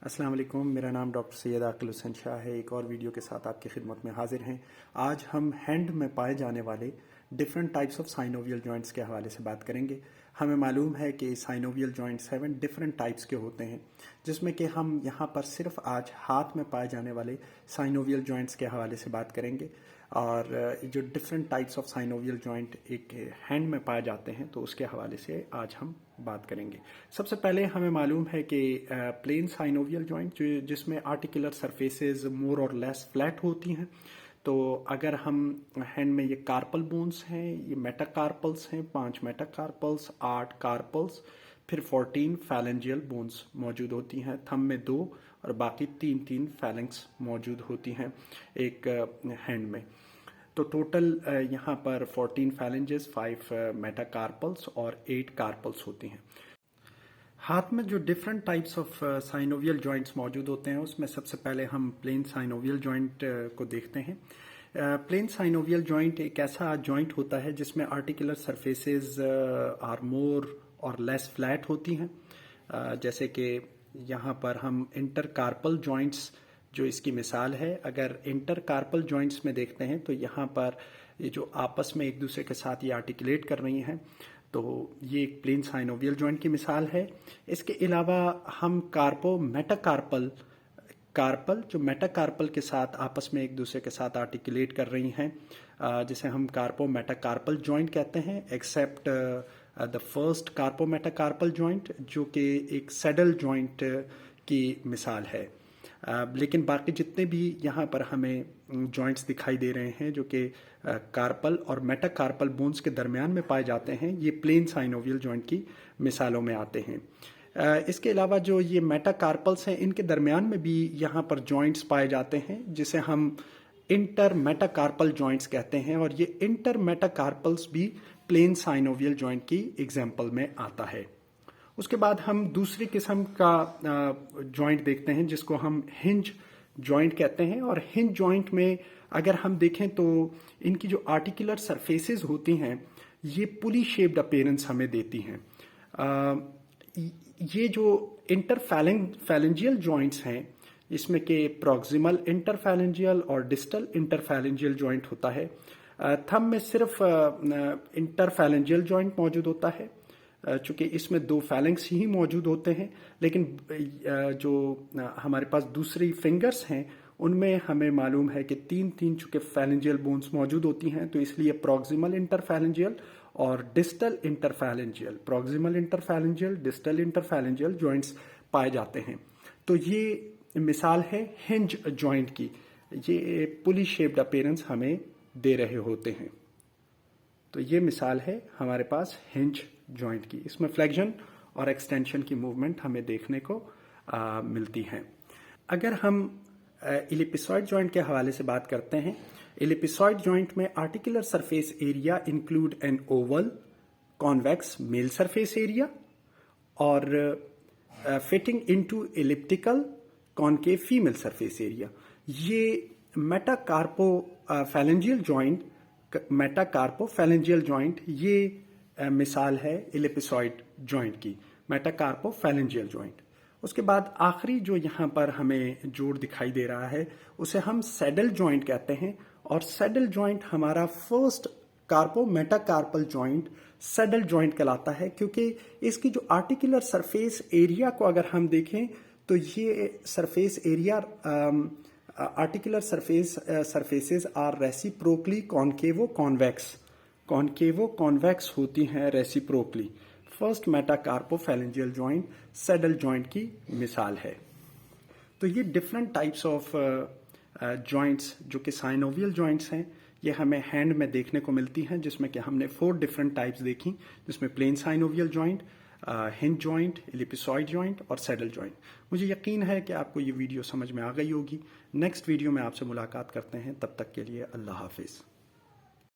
अस्सलाम वालेकुम। मेरा नाम डॉक्टर सैयद आकिल हुसैन शाह है। एक और वीडियो के साथ आपकी खिदमत में हाजिर हैं। आज हम हैंड में पाए जाने वाले different types of synovial joints के हवाले से बात करेंगे। हमें मालूम है कि साइनोवियल जॉइंट 7 डिफरेंट टाइप्स के होते हैं, जिसमें कि हम यहाँ पर सिर्फ आज हाथ में पाए जाने वाले साइनोवियल जॉइंट्स के हवाले से बात करेंगे। और जो different types of synovial joint एक हैंड में पाए जाते हैं, तो उसके हवाले से आज हम बात करेंगे। सबसे पहले हमें मालूम है कि प्लेन साइनोवियल जॉइंट जिसमें आर्टिकुलर सरफेसेस मोर और लेस फ्लैट होती हैं। तो अगर हम हैंड में ये कार्पल बोन्स हैं, ये मेटाकार्पल्स हैं, 5 मेटाकार्पल्स, 8 कार्पल्स, फिर 14 फैलेंजियल बोन्स मौजूद होती हैं। थंब में 2 और बाकी 3 फैलेंक्स मौजूद होती हैं एक हैंड में। तो टोटल यहाँ पर 14 फैलेंजेस, 5 मेटाकार्पल्स और 8 कार्पल्स होती हैं। हाथ में जो different types of synovial joints मौजूद होते हैं, उसमें सबसे पहले हम प्लेन साइनोवियल जॉइंट को देखते हैं। प्लेन साइनोवियल जॉइंट एक ऐसा जॉइंट होता है जिसमें आर्टिकुलर सरफेसेस आर मोर और लेस फ्लैट होती हैं। जैसे कि यहाँ पर हम इंटरकार्पल जॉइंट्स जो इसकी मिसाल है, अगर इंटरकार्पल जॉइंट्स में देखते हैं तो यहाँ पर ये जो आपस में एक दूसरे के साथ ये आर्टिकुलेट कर रही हैं, तो ये एक प्लेन साइनोवियल जॉइंट की मिसाल है। इसके अलावा हम मेटाकार्पल जो मेटाकार्पल के साथ आपस में एक दूसरे के साथ आर्टिकुलेट कर रही हैं, जिसे हम मेटाकार्पल जॉइंट कहते हैं, except the first metacarpal joint जो कि एक सैडल जॉइंट की मिसाल है। लेकिन बाकी जितने भी यहाँ पर हमें जॉइंट्स दिखाई दे रहे हैं जो कि कार्पल और मेटाकार्पल बोन्स के दरमियान में पाए जाते हैं, ये प्लेन साइनोवियल जॉइंट की मिसालों में आते हैं। इसके अलावा जो ये मेटाकार्पल्स हैं, इनके दरमियान में भी यहाँ पर जॉइंट्स पाए जाते हैं जिसे हम इंटर मेटाकार्पल जॉइंट्स कहते हैं, और ये इंटर मेटाकार्पल्स भी प्लेन साइनोवियल जॉइंट की एग्जाम्पल में आता है। उसके बाद हम दूसरी किस्म का जॉइंट देखते हैं जिसको हम हिंज जॉइंट कहते हैं। और हिंज जॉइंट में अगर हम देखें तो इनकी जो आर्टिकुलर सरफेसेस होती हैं, ये पुली शेप्ड अपीयरेंस हमें देती हैं। ये जो इंटरफैलेंजियल जॉइंट्स हैं, इसमें के प्रॉक्सिमल इंटरफैलेंजियल और डिस्टल इंटरफैलेंजियल जॉइंट होता है। थंब में सिर्फ इंटरफैलेंजियल जॉइंट मौजूद होता है, चूंकि इसमें 2 फैलेंक्स ही मौजूद होते हैं। लेकिन जो हमारे पास दूसरी फिंगर्स हैं, उनमें हमें मालूम है कि 3 चूंकि फैलेंजियल बोन्स मौजूद होती हैं, तो इसलिए प्रॉक्सिमल इंटरफैलेंजियल और डिस्टल इंटरफैलेंजियल, प्रॉक्सिमल इंटरफैलेंजियल, डिस्टल इंटरफैलेंजियल जॉइंट्स पाए जाते हैं। तो ये मिसाल है हिंज जॉइंट की। ये पुली शेप्ड अपीयरेंस हमें दे रहे होते हैं। तो ये मिसाल है हमारे पास हिंज जॉइंट की। इसमें फ्लेक्शन और एक्सटेंशन की मूवमेंट हमें देखने को मिलती है। अगर हम इलिप्सॉइड जॉइंट के हवाले से बात करते हैं, इलिप्सॉइड जॉइंट में articular surface area include an oval convex male surface area और fitting into elliptical concave female surface area. ये मेटाकार्पोफैलेंजियल जॉइंट ये मिसाल है इलिप्सॉइड जॉइंट की, मेटाकार्पोफैलेंजियल जॉइंट। उसके बाद आखिरी जो यहाँ पर हमें जोड़ दिखाई दे रहा है, उसे हम सैडल जॉइंट कहते हैं। और सैडल जॉइंट हमारा first metacarpal joint saddle joint कहलाता है, क्योंकि इसकी जो आर्टिकुलर सरफेस एरिया को अगर हम देखें तो ये surface area articular surfaces are reciprocally concavo convex होती हैं reciprocally. First metacarpophalangeal joint saddle joint की मिसाल है। तो ये डिफरेंट टाइप्स ऑफ जॉइंट्स जो कि साइनोवियल जॉइंट्स हैं, ये हमें हैंड में देखने को मिलती हैं, जिसमें कि हमने 4 डिफरेंट टाइप्स देखी, जिसमें plane synovial joint, hinge joint, ellipsoid joint और सैडल जॉइंट। मुझे यकीन है कि आपको ये वीडियो समझ में आ गई होगी। नेक्स्ट वीडियो में आपसे मुलाकात करते हैं, तब तक के लिए अल्लाह हाफिज़।